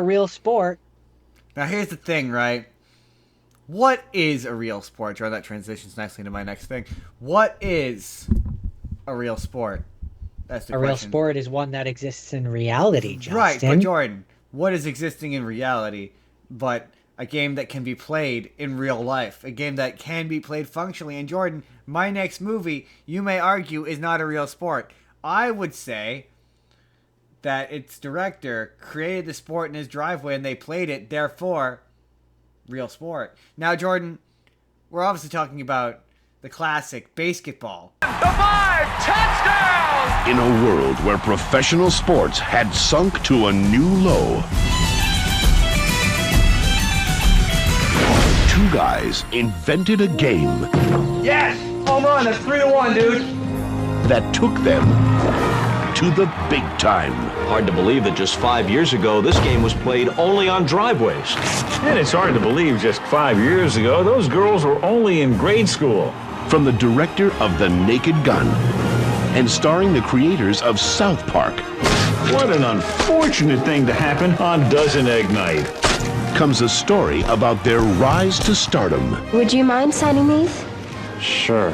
A real sport. Now here's the thing, right? What is a real sport? Jordan, that transitions nicely into my next thing. What is a real sport? That's the A real question. sport is one that exists in reality, Right, but Justin. Jordan, what is existing in reality but a game that can be played in real life? A game that can be played functionally. And Jordan, my next movie, you may argue, is not a real sport. I would say that its director created the sport in his driveway and they played it, therefore, real sport. Now, Jordan, we're obviously talking about the classic Baseketball. The 5, touchdown! In a world where professional sports had sunk to a new low, two guys invented a game Yes! Home run, that's 3-1, dude. that took them to the big time. Hard to believe that just 5 years ago, this game was played only on driveways. And it's hard to believe just 5 years ago, those girls were only in grade school. From the director of The Naked Gun and starring the creators of South Park What an unfortunate thing to happen on Dozen Egg Night. comes a story about their rise to stardom. Would you mind signing these? Sure.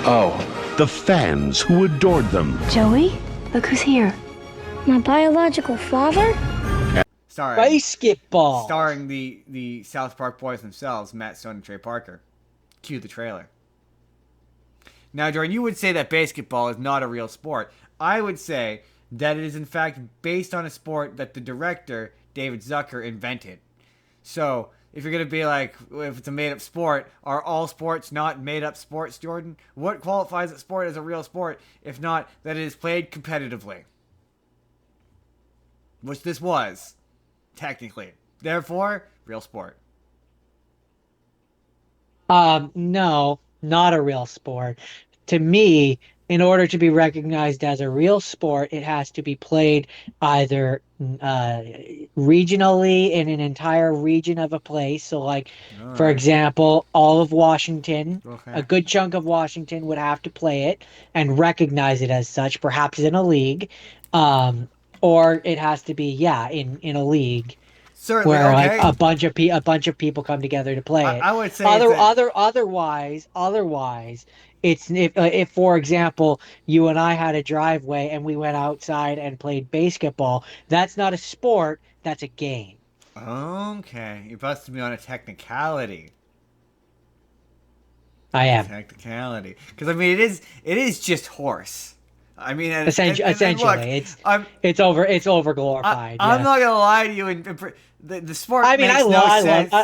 Oh. The fans who adored them. Joey, look who's here. My biological father? Basketball. Starring the South Park boys themselves, Matt Stone and Trey Parker. Cue the trailer. Now, Jordan, you would say that basketball is not a real sport. I would say that it is, in fact, based on a sport that the director, David Zucker, invented. So, if you're going to be like, if it's a made-up sport, are all sports not made-up sports, Jordan? What qualifies a sport as a real sport, if not that it is played competitively? Which this was, technically. Therefore, real sport. No, not a real sport. To me, in order to be recognized as a real sport, it has to be played either regionally in an entire region of a place. So, like, for example, all of Washington, Okay. a good chunk of Washington would have to play it and recognize it as such, perhaps in a league. Or it has to be, in a league. Certainly, Where okay. like a bunch of people come together to play it. I would say it's Otherwise, it's if for example you and I had a driveway and we went outside and played basketball. That's not a sport. That's a game. Okay, you busted me on a technicality. I am Technicality, because I mean it is just horse. I mean, essentially look, it's over glorified. I'm not gonna lie to you. The sport. I mean, makes no sense.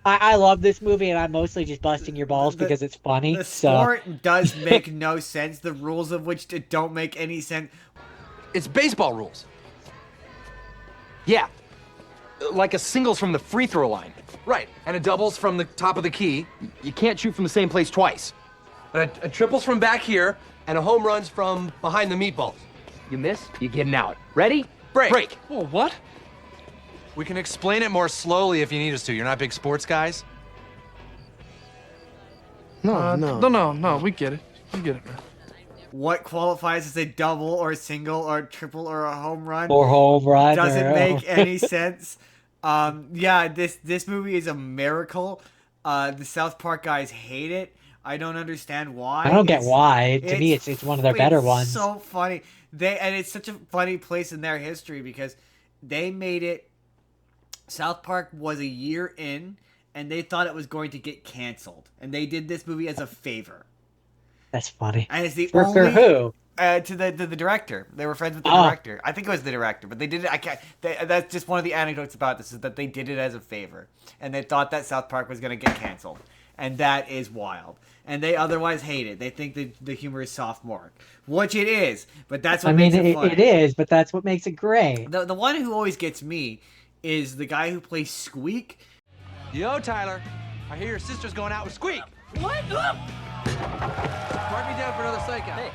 I love this movie, and I'm mostly just busting your balls because it's funny. The So sport does make no sense. The rules of which don't make any sense. It's baseball rules. Yeah. Like a singles from the free throw line. Right. And a doubles from the top of the key. You can't shoot from the same place twice. But a triples from back here, and a home runs from behind the meatballs. You miss, you're getting out. Ready? Break. Whoa, what? We can explain it more slowly if you need us to. You're not big sports guys? No, we get it. We get it, man. What qualifies as a double or a single or a triple or a home run? or home run Doesn't or- make any sense. This movie is a miracle. The South Park guys hate it. I don't understand why. I don't get why. To me, it's one of their better ones. So funny. It's such a funny place in their history because they made it. South Park was a year in, and they thought it was going to get canceled, and they did this movie as a favor. That's funny. And it's the For only who? To the director. They were friends with the director. I think it was the director, but they did it. I can't. That's just one of the anecdotes about this is that they did it as a favor, and they thought that South Park was going to get canceled, and that is wild. And they otherwise hate it. They think that the humor is sophomoric, which it is. But that's what makes it funny. It is, but that's what makes it great. The one who always gets me is the guy who plays Squeak. Yo, Tyler. I hear your sister's going out with Squeak. What? Mark me down for another psych out. Hey,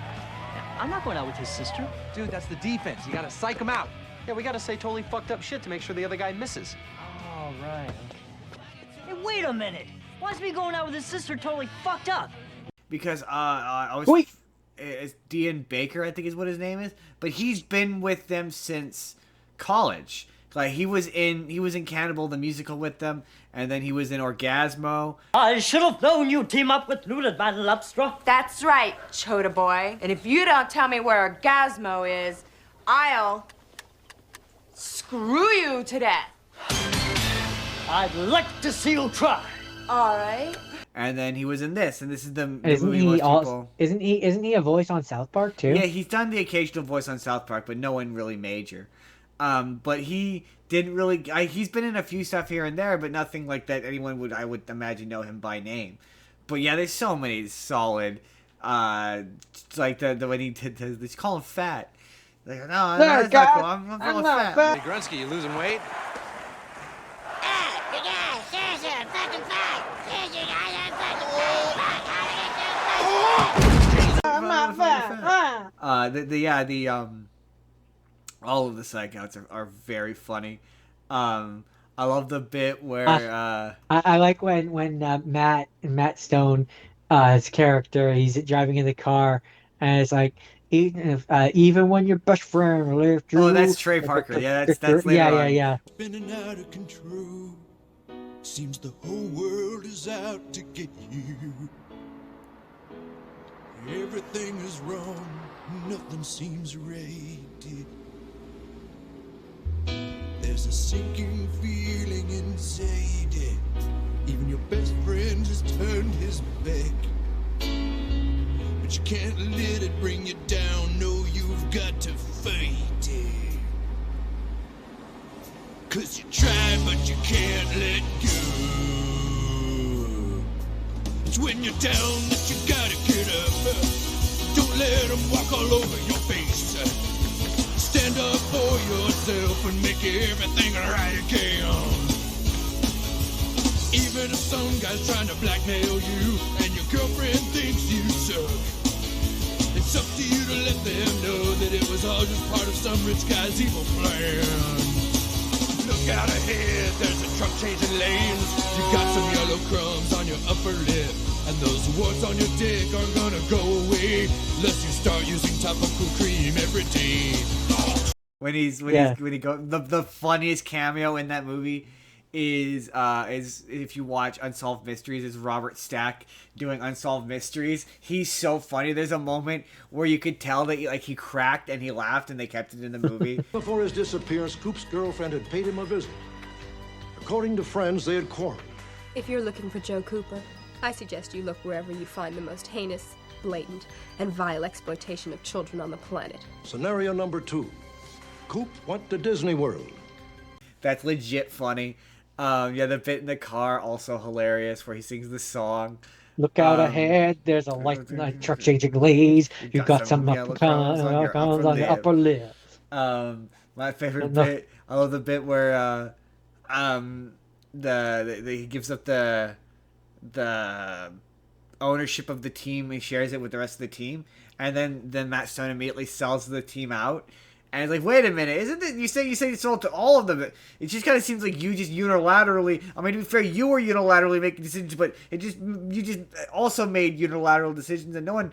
I'm not going out with his sister. Dude, that's the defense. You gotta psych him out. Yeah, we gotta say totally fucked up shit to make sure the other guy misses. All right. Hey, wait a minute. Why is me going out with his sister totally fucked up? Because I was Wait. It's Dean Baker, I think is what his name is, but he's been with them since college. Like he was in Cannibal the Musical with them, and then he was in Orgasmo. I should have known you'd team up with Luna Van Lupstra. That's right, Chota boy. And if you don't tell me where Orgasmo is, I'll screw you to death. I'd like to see you try. All right. And then he was in this, and this is the Isn't movie he most also, people... isn't he a voice on South Park too? Yeah, he's done the occasional voice on South Park, but no one really major. But he didn't really... he's been in a few stuff here and there, but nothing like that anyone would, I would imagine, know him by name. But yeah, there's so many solid... like the when he did... They call him fat. Like, no, that's not cool. I'm feeling fat. Hey, Grunsky, you losing weight? All of the psych outs are very funny. I love the bit where I like when Matt Stone, his character, he's driving in the car and it's like even when your best friend left you. Oh, that's Trey Parker. Yeah, that's later on. Yeah. Spinning out of control. Seems the whole world is out to get you. Everything is wrong. Nothing seems right. There's a sinking feeling inside. Even your best friend has turned his back. But you can't let it bring you down. No, you've got to fight it. 'Cause you try, but you can't let go. It's when you're down that you gotta get up. Don't let them walk all over your face. Stand up for yourself and make everything right again. Even if some guy's trying to blackmail you and your girlfriend thinks you suck, it's up to you to let them know that it was all just part of some rich guy's evil plan. Look out ahead, there's a truck changing lanes. You got some yellow crumbs on your upper lip, and those warts on your dick aren't gonna go away unless you start using topical cream every day. The funniest cameo in that movie is if you watch Unsolved Mysteries, is Robert Stack doing Unsolved Mysteries. He's so funny. There's a moment where you could tell that he cracked and he laughed and they kept it in the movie. Before his disappearance, Coop's girlfriend had paid him a visit. According to friends, they had quarreled. If you're looking for Joe Cooper, I suggest you look wherever you find the most heinous, blatant, and vile exploitation of children on the planet. Scenario number 2. Coop went to Disney World. That's legit funny. The bit in the car, also hilarious, where he sings the song. Look out ahead, there's a light truck changing lanes. You got some yellow crumbs on your upper lip. My favorite bit, I love the bit where he gives up the ownership of the team. He shares it with the rest of the team, and then Matt Stone immediately sells the team out. And it's like, wait a minute, isn't it? You say you sold to all of them. It just kind of seems like you just unilaterally. I mean, to be fair, you were unilaterally making decisions, but you just also made unilateral decisions, and no one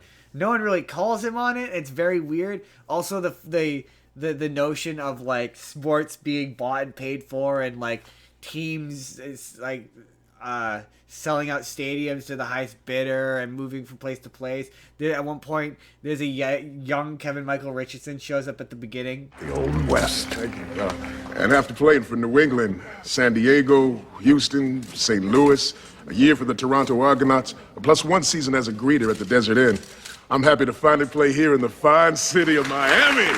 really calls him on it. It's very weird. Also, the notion of like sports being bought and paid for, and like teams is like selling out stadiums to the highest bidder and moving from place to place. At one point, there's a young Kevin Michael Richardson shows up at the beginning. The Old West. And after playing for New England, San Diego, Houston, St. Louis, a year for the Toronto Argonauts, plus 1 season as a greeter at the Desert Inn, I'm happy to finally play here in the fine city of Miami.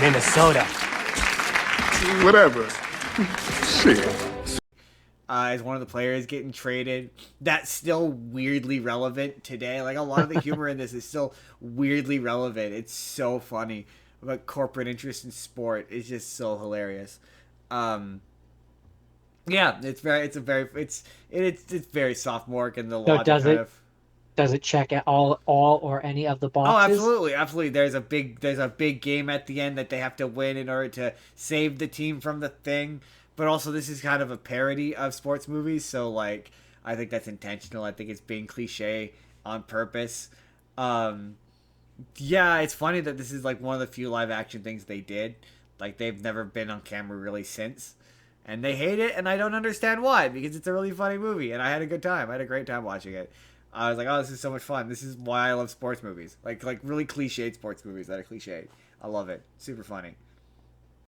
Minnesota. Whatever. Shit. As one of the players getting traded. That's still weirdly relevant today. Like, a lot of the humor in this is still weirdly relevant. It's so funny. About corporate interest in sport is just so hilarious. It's very sophomoric in the law. So does it check at all or any of the boxes? Oh, absolutely. There's a big game at the end that they have to win in order to save the team from the thing. But also, this is kind of a parody of sports movies, so like I think that's intentional. I think it's being cliche on purpose. It's funny that this is like one of the few live action things they did, Like, they've never been on camera really since. And they hate it, and I don't understand why, because it's a really funny movie, and I had a good time. I had a great time watching it. I was like, oh, this is so much fun. This is why I love sports movies. Like really cliched sports movies that are cliched. I love it. Super funny.